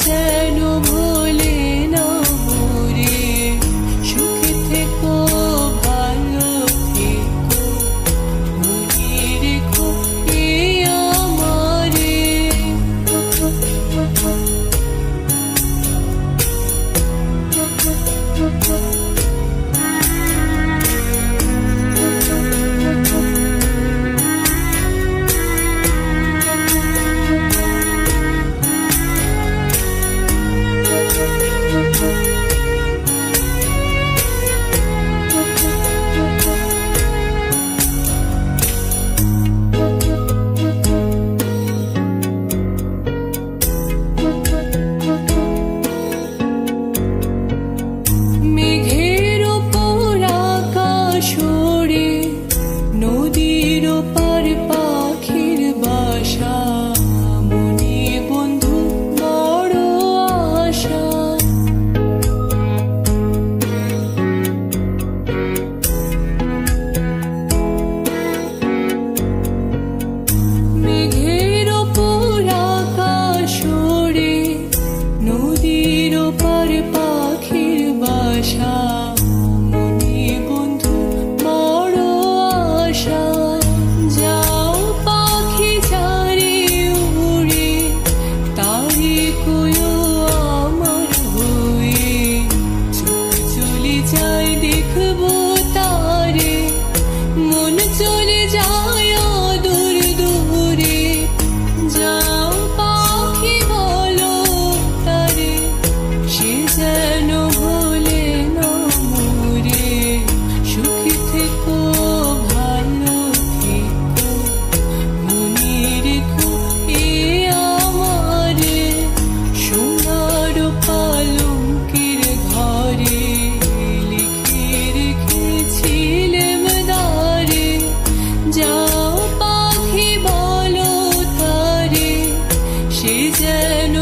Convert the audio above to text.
যেন ভোলে না মোরে, সুখে থেকো ভালো থেকো, মনে রেখো এ আমারে। মেঘের ওপর আকাশ ওড়ে, নদীর ওপার পাখির বাসা, মনে বন্ধু বড় আশা। মেঘের ওপর আকাশ ওড়ে, নদীর ওপার পাখির বাসা, মনে বন্ধু বড় আশা। যাও পাখি ছাড়ে উড়ে, তারে কয়ো আমার হয়ে, চোখ চলে যায় দেখবো তারে, মন চলে যায় দূর দূরে। যাও পাখি বলো তারে, সে যেন ভোলে না মোরে, সুখে থেকো ভালো থেকো, মনে রেখো এ আমারে। সোনার পালঙ্কের ঘরে লিখে রেখেছিলাম দ্বারে, যাও পাখি বলো তারে, সে যেন